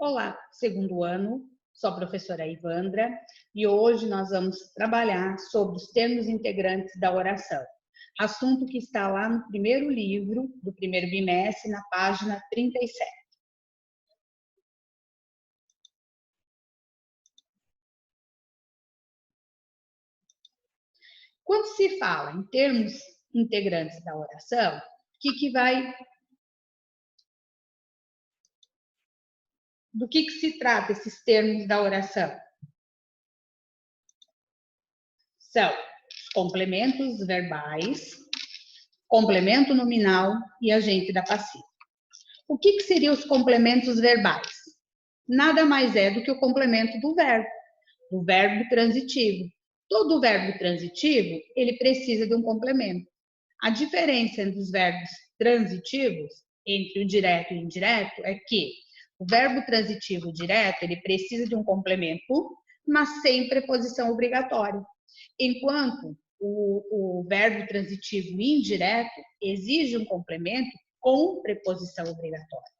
Olá, segundo ano, sou a professora Ivandra e hoje nós vamos trabalhar sobre os termos integrantes da oração, assunto que está lá no primeiro livro do primeiro bimestre, na página 37. Quando se fala em termos integrantes da oração, do que se trata esses termos da oração? São os complementos verbais, complemento nominal e agente da passiva. O que seriam os complementos verbais? Nada mais é do que o complemento do verbo transitivo. Todo verbo transitivo, ele precisa de um complemento. A diferença entre os verbos transitivos, entre o direto e o indireto, é que o verbo transitivo direto, ele precisa de um complemento, mas sem preposição obrigatória. Enquanto o verbo transitivo indireto exige um complemento com preposição obrigatória.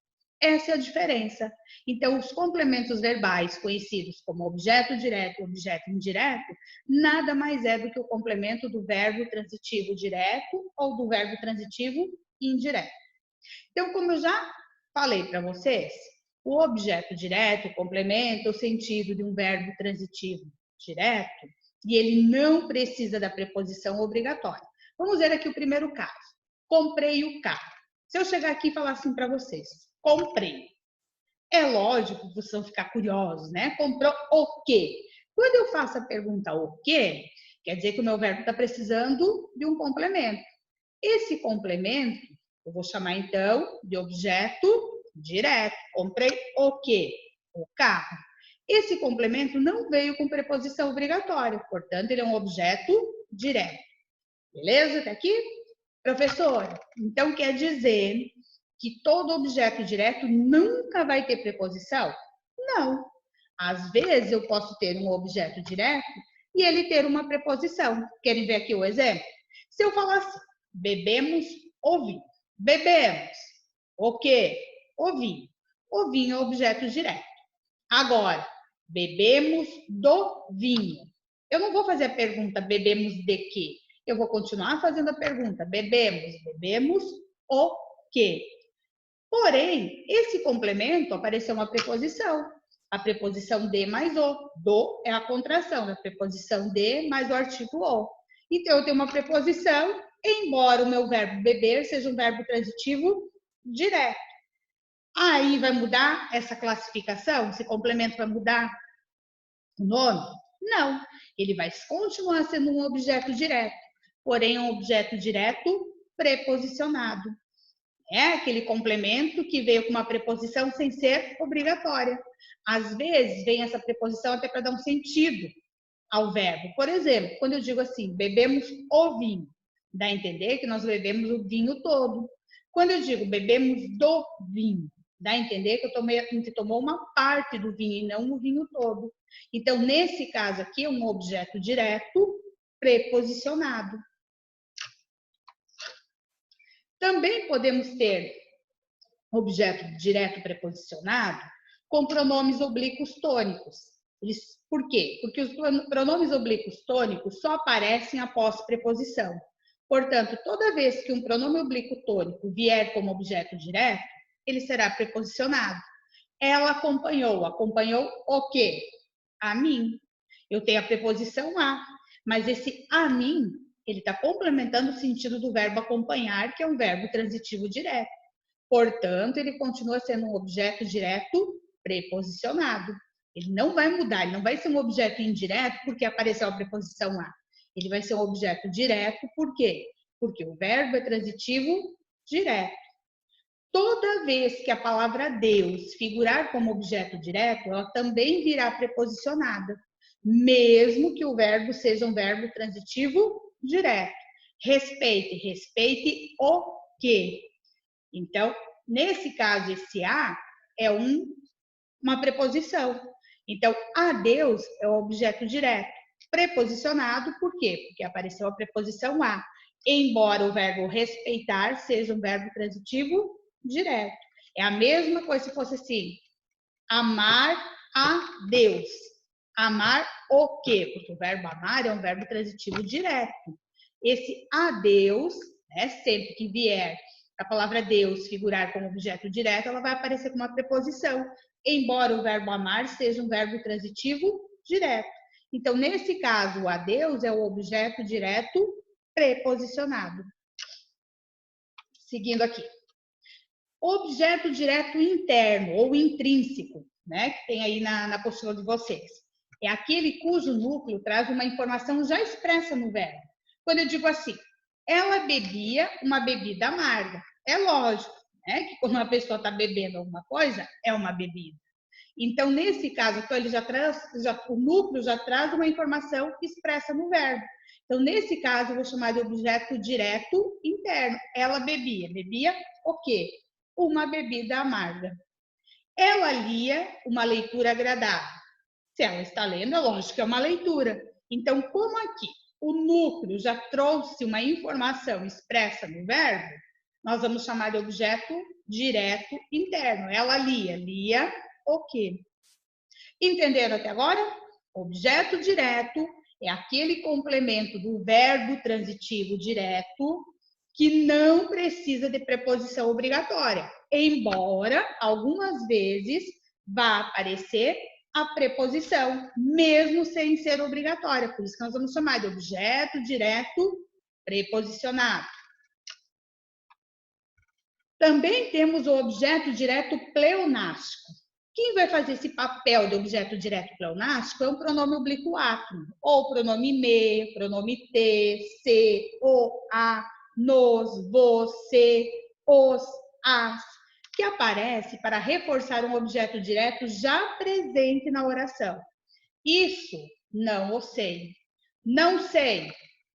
Essa é a diferença. Então, os complementos verbais, conhecidos como objeto direto e objeto indireto, nada mais é do que o complemento do verbo transitivo direto ou do verbo transitivo indireto. Então, como eu já falei para vocês, o objeto direto complementa o sentido de um verbo transitivo direto e ele não precisa da preposição obrigatória. Vamos ver aqui o primeiro caso. Comprei o carro. Se eu chegar aqui e falar assim para vocês, comprei. É lógico que vocês vão ficar curiosos, né? Comprou o quê? Quando eu faço a pergunta o quê, quer dizer que o meu verbo está precisando de um complemento. Esse complemento, eu vou chamar então de objeto direto. Comprei o quê? O carro. Esse complemento não veio com preposição obrigatória, portanto, ele é um objeto direto. Beleza? Até aqui? Professora, então quer dizer que todo objeto direto nunca vai ter preposição? Não. Às vezes eu posso ter um objeto direto e ele ter uma preposição. Querem ver aqui o exemplo? Se eu falar assim, bebemos o vinho. Bebemos o quê? O vinho. O vinho é objeto direto. Agora, bebemos do vinho. Eu não vou fazer a pergunta bebemos de quê? Eu vou continuar fazendo a pergunta bebemos o quê? Porém, esse complemento apareceu uma preposição. A preposição de mais o. Do é a contração da preposição de mais o artigo o. Então, eu tenho uma preposição, embora o meu verbo beber seja um verbo transitivo direto. Aí vai mudar essa classificação? Esse complemento vai mudar o nome? Não. Ele vai continuar sendo um objeto direto, porém é um objeto direto preposicionado. É aquele complemento que veio com uma preposição sem ser obrigatória. Às vezes, vem essa preposição até para dar um sentido ao verbo. Por exemplo, quando eu digo assim, bebemos o vinho, dá a entender que nós bebemos o vinho todo. Quando eu digo bebemos do vinho, dá a entender que a gente tomou uma parte do vinho e não o vinho todo. Então, nesse caso aqui, é um objeto direto preposicionado. Também podemos ter objeto direto preposicionado com pronomes oblíquos tônicos. Por quê? Porque os pronomes oblíquos tônicos só aparecem após preposição. Portanto, toda vez que um pronome oblíquo tônico vier como objeto direto, ele será preposicionado. Ela acompanhou o quê? A mim. Eu tenho a preposição a, mas esse a mim, ele está complementando o sentido do verbo acompanhar, que é um verbo transitivo direto. Portanto, ele continua sendo um objeto direto preposicionado. Ele não vai mudar, ele não vai ser um objeto indireto porque apareceu a preposição a. Ele vai ser um objeto direto, por quê? Porque o verbo é transitivo direto. Toda vez que a palavra Deus figurar como objeto direto, ela também virá preposicionada, mesmo que o verbo seja um verbo transitivo direto. Respeite o quê? Então, nesse caso, esse a é uma preposição. Então, a Deus é o objeto direto. Preposicionado, por quê? Porque apareceu a preposição a. Embora o verbo respeitar seja um verbo transitivo direto. É a mesma coisa se fosse assim. Amar a Deus. Amar o quê? Porque o verbo amar é um verbo transitivo direto. Esse a Deus, né, sempre que vier a palavra Deus figurar como objeto direto, ela vai aparecer com uma preposição, embora o verbo amar seja um verbo transitivo direto. Então, nesse caso, o a Deus é o objeto direto preposicionado. Seguindo aqui. Objeto direto interno ou intrínseco, né, que tem aí na apostila de vocês. É aquele cujo núcleo traz uma informação já expressa no verbo. Quando eu digo assim, ela bebia uma bebida amarga. É lógico, né, que quando uma pessoa está bebendo alguma coisa, é uma bebida. Então, nesse caso, então, ele o núcleo já traz uma informação expressa no verbo. Então, nesse caso, eu vou chamar de objeto direto interno. Ela bebia. Bebia o quê? Uma bebida amarga. Ela lia uma leitura agradável. Se ela está lendo, é lógico que é uma leitura. Então, como aqui o núcleo já trouxe uma informação expressa no verbo, nós vamos chamar de objeto direto interno. Ela lia. Lia o quê? Entenderam até agora? Objeto direto é aquele complemento do verbo transitivo direto que não precisa de preposição obrigatória, embora algumas vezes vá aparecer a preposição, mesmo sem ser obrigatória. Por isso que nós vamos chamar de objeto direto preposicionado. Também temos o objeto direto pleonástico. Quem vai fazer esse papel de objeto direto pleonástico é o pronome oblíquo átomo, ou o pronome me, pronome te, se, o, a, nos, você, os, as, que aparece para reforçar um objeto direto já presente na oração. Isso, não o sei. Não sei.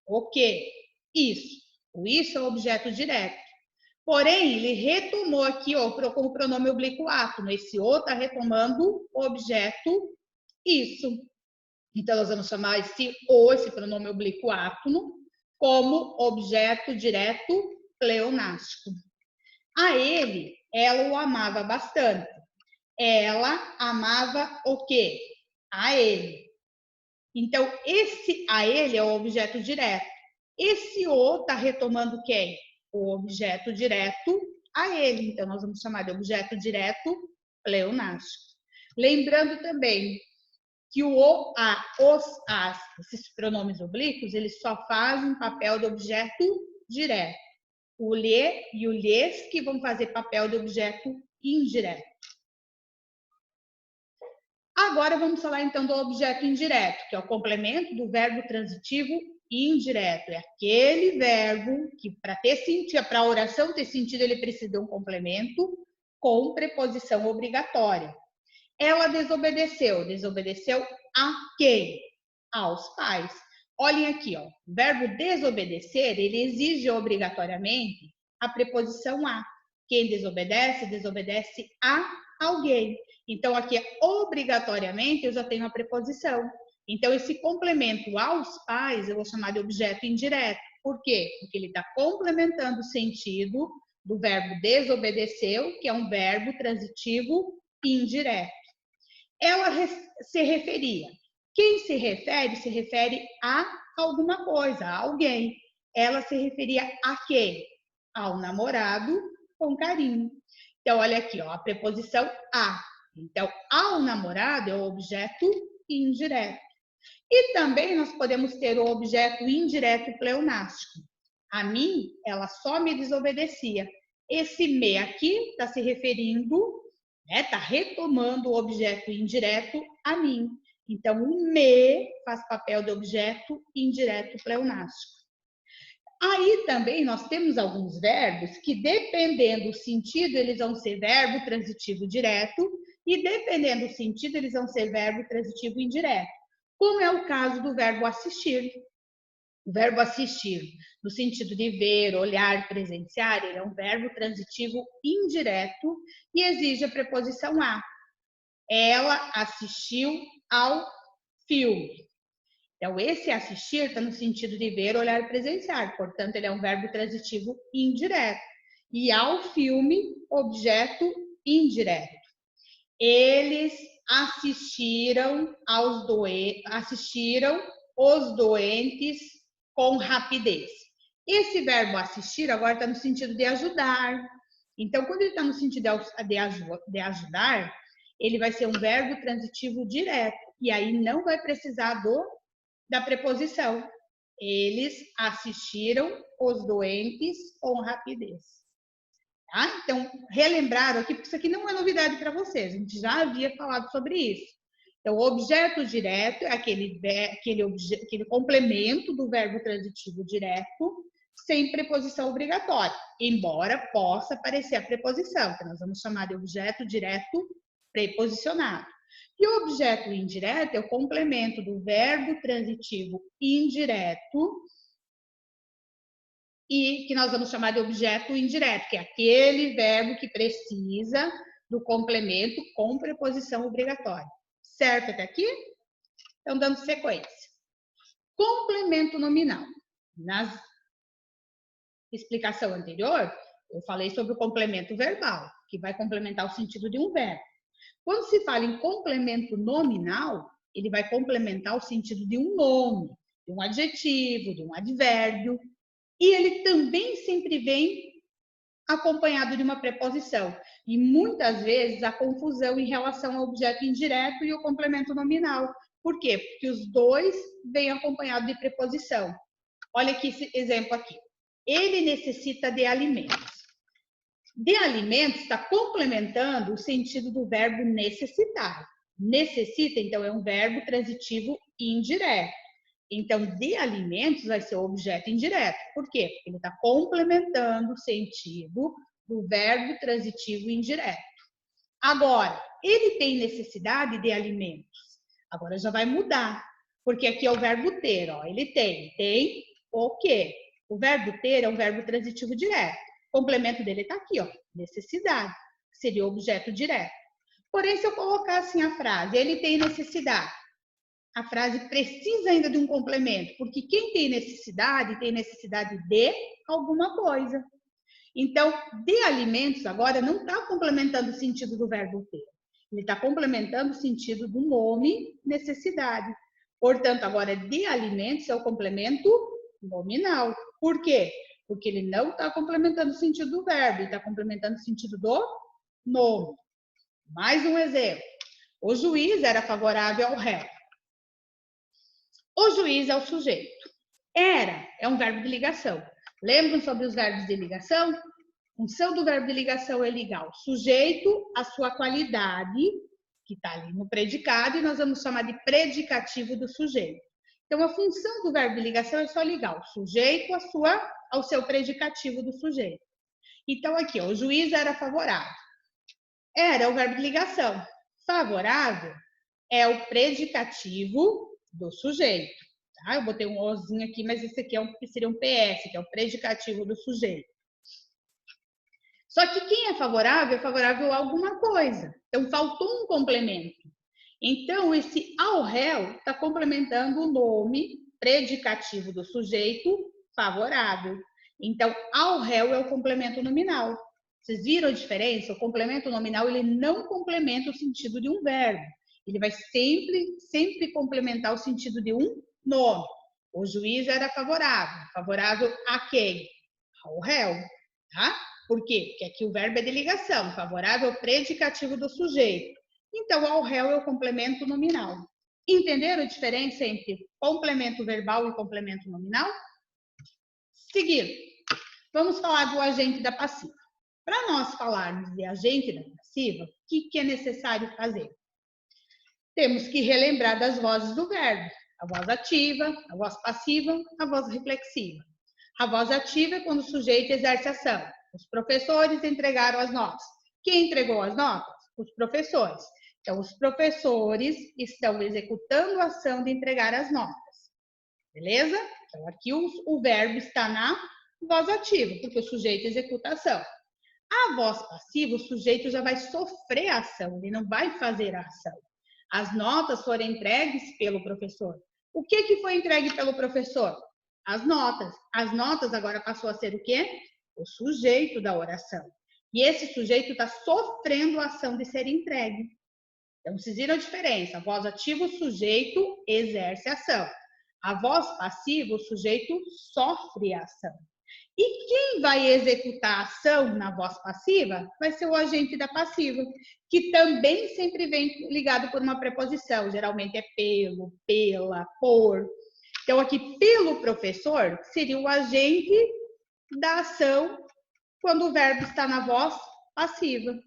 O quê? Isso. O isso é o objeto direto. Porém, ele retomou aqui ó, com o pronome oblíquo átomo. Esse o está retomando o objeto isso. Então, nós vamos chamar esse pronome oblíquo átomo, como objeto direto pleonástico. A ele, ela o amava bastante. Ela amava o quê? A ele. Então, esse a ele é o objeto direto. Esse o está retomando quem? O objeto direto a ele. Então, nós vamos chamar de objeto direto pleonástico. Lembrando também que o, a, os, as, esses pronomes oblíquos, eles só fazem um papel de objeto direto. O lhe e o lhes que vão fazer papel de objeto indireto. Agora vamos falar então do objeto indireto, que é o complemento do verbo transitivo indireto. É aquele verbo que para ter sentido, para a oração ter sentido, ele precisa de um complemento com preposição obrigatória. Ela desobedeceu. Desobedeceu a quem? Aos pais. Olhem aqui, ó. O verbo desobedecer, ele exige obrigatoriamente a preposição a. Quem desobedece, desobedece a alguém. Então, aqui é obrigatoriamente, eu já tenho a preposição. Então, esse complemento aos pais, eu vou chamar de objeto indireto. Por quê? Porque ele está complementando o sentido do verbo desobedeceu, que é um verbo transitivo indireto. Ela se referia. Quem se refere a alguma coisa, a alguém. Ela se referia a quem? Ao namorado com carinho. Então, olha aqui, ó, a preposição a. Então, ao namorado é o objeto indireto. E também nós podemos ter o objeto indireto pleonástico. A mim, ela só me desobedecia. Esse me aqui está se referindo, está retomando o objeto indireto a mim. Então, o me faz papel de objeto indireto pleonástico. Aí também nós temos alguns verbos que, dependendo do sentido, eles vão ser verbo transitivo direto e, dependendo do sentido, eles vão ser verbo transitivo indireto. Como é o caso do verbo assistir. O verbo assistir, no sentido de ver, olhar, presenciar, ele é um verbo transitivo indireto e exige a preposição a. Ela assistiu ao filme. Então, esse assistir está no sentido de ver, olhar, presenciar. Portanto, ele é um verbo transitivo indireto. E ao filme, objeto indireto. Eles assistiram os doentes com rapidez. Esse verbo assistir agora está no sentido de ajudar. Então, quando ele está no sentido de ajudar, ele vai ser um verbo transitivo direto. E aí não vai precisar da preposição. Eles assistiram os doentes com rapidez. Tá? Então, relembraram aqui, porque isso aqui não é novidade para vocês. A gente já havia falado sobre isso. Então, o objeto direto é aquele complemento do verbo transitivo direto sem preposição obrigatória, embora possa aparecer a preposição, que nós vamos chamar de objeto direto preposicionado. E o objeto indireto é o complemento do verbo transitivo indireto e que nós vamos chamar de objeto indireto, que é aquele verbo que precisa do complemento com preposição obrigatória. Certo até aqui? Então, dando sequência. Complemento nominal. Na explicação anterior, eu falei sobre o complemento verbal, que vai complementar o sentido de um verbo. Quando se fala em complemento nominal, ele vai complementar o sentido de um nome, de um adjetivo, de um advérbio, e ele também sempre vem acompanhado de uma preposição. E muitas vezes a confusão em relação ao objeto indireto e o complemento nominal. Por quê? Porque os dois vêm acompanhados de preposição. Olha aqui esse exemplo aqui. Ele necessita de alimentos. De alimentos está complementando o sentido do verbo necessitar. Necessita, então, é um verbo transitivo indireto. Então, de alimentos vai ser o objeto indireto. Por quê? Porque ele está complementando o sentido do verbo transitivo indireto. Agora, ele tem necessidade de alimentos. Agora já vai mudar, porque aqui é o verbo ter, ó. Ele tem o quê? O verbo ter é um verbo transitivo direto. O complemento dele está aqui, ó, necessidade, seria o objeto direto. Porém, se eu colocar assim a frase, ele tem necessidade, a frase precisa ainda de um complemento, porque quem tem necessidade de alguma coisa. Então, de alimentos agora não está complementando o sentido do verbo ter. Ele está complementando o sentido do nome necessidade. Portanto, agora de alimentos é o complemento nominal. Por quê? Porque ele não está complementando o sentido do verbo, ele está complementando o sentido do nome. Mais um exemplo. O juiz era favorável ao réu. O juiz é o sujeito. Era é um verbo de ligação. Lembram sobre os verbos de ligação? Função do verbo de ligação é ligar o sujeito à sua qualidade, que está ali no predicado, e nós vamos chamar de predicativo do sujeito. Então, a função do verbo de ligação é só ligar o sujeito ao seu predicativo do sujeito. Então, aqui, ó, o juiz era favorável. Era o verbo de ligação. Favorável é o predicativo do sujeito. Tá? Eu botei um ozinho aqui, mas esse aqui seria um PS, que é o predicativo do sujeito. Só que quem é favorável a alguma coisa. Então, faltou um complemento. Então, esse ao réu está complementando o nome predicativo do sujeito favorável. Então, ao réu é o complemento nominal. Vocês viram a diferença? O complemento nominal, ele não complementa o sentido de um verbo. Ele vai sempre complementar o sentido de um nome. O juiz era favorável. Favorável a quem? Ao réu, tá? Por quê? Porque aqui o verbo é de ligação, favorável ao predicativo do sujeito. Então, ao réu é o complemento nominal. Entenderam a diferença entre complemento verbal e complemento nominal? Seguindo, vamos falar do agente da passiva. Para nós falarmos de agente da passiva, o que é necessário fazer? Temos que relembrar das vozes do verbo. A voz ativa, a voz passiva, a voz reflexiva. A voz ativa é quando o sujeito exerce ação. Os professores entregaram as notas. Quem entregou as notas? Os professores. Então, os professores estão executando a ação de entregar as notas. Beleza? Então, aqui o verbo está na voz ativa, porque o sujeito executa a ação. A voz passiva, o sujeito já vai sofrer a ação, ele não vai fazer a ação. As notas foram entregues pelo professor. O que foi entregue pelo professor? As notas. As notas agora passou a ser o quê? O sujeito da oração. E esse sujeito está sofrendo a ação de ser entregue. Então, vocês viram a diferença? A voz ativa, o sujeito exerce ação. A voz passiva, o sujeito sofre a ação. E quem vai executar a ação na voz passiva vai ser o agente da passiva, que também sempre vem ligado por uma preposição, geralmente é pelo, pela, por. Então, aqui, pelo professor, seria o agente da ação quando o verbo está na voz passiva.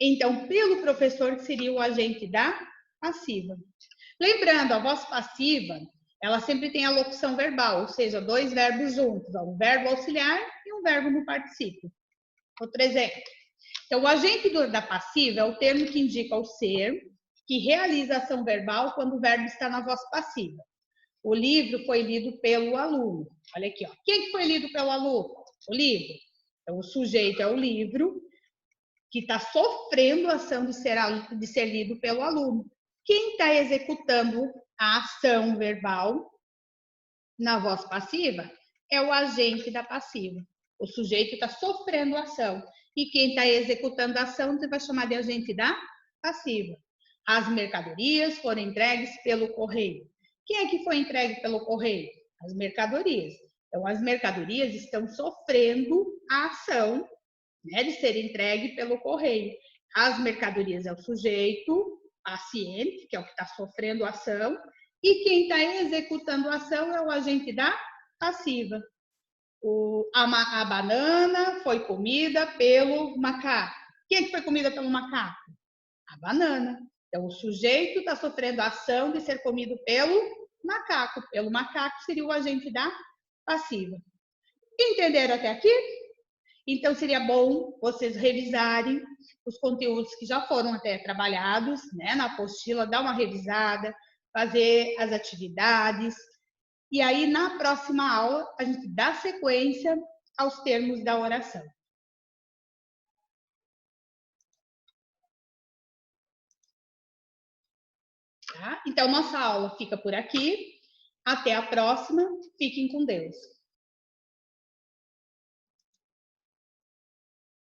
Então, pelo professor, que seria o agente da passiva. Lembrando, a voz passiva, ela sempre tem a locução verbal, ou seja, dois verbos juntos, um verbo auxiliar e um verbo no particípio. Outro exemplo. Então, o agente da passiva é o termo que indica o ser que realiza a ação verbal quando o verbo está na voz passiva. O livro foi lido pelo aluno. Olha aqui, ó. Quem foi lido pelo aluno? O livro. Então, o sujeito é o livro, que está sofrendo a ação de ser lido pelo aluno. Quem está executando a ação verbal na voz passiva é o agente da passiva. O sujeito está sofrendo a ação. E quem está executando a ação, você vai chamar de agente da passiva. As mercadorias foram entregues pelo correio. Quem é que foi entregue pelo correio? As mercadorias. Então, as mercadorias estão sofrendo a ação, né, de ser entregue pelo correio. As mercadorias é o sujeito paciente, que é o que está sofrendo a ação, e quem está executando a ação é o agente da passiva. A banana foi comida pelo macaco. Quem é que foi comida pelo macaco? A banana. Então, o sujeito está sofrendo a ação de ser comido pelo macaco. Pelo macaco seria o agente da passiva. Entenderam até aqui? Então, seria bom vocês revisarem os conteúdos que já foram até trabalhados, né, na apostila, dar uma revisada, fazer as atividades. E aí, na próxima aula, a gente dá sequência aos termos da oração. Tá? Então, nossa aula fica por aqui. Até a próxima. Fiquem com Deus.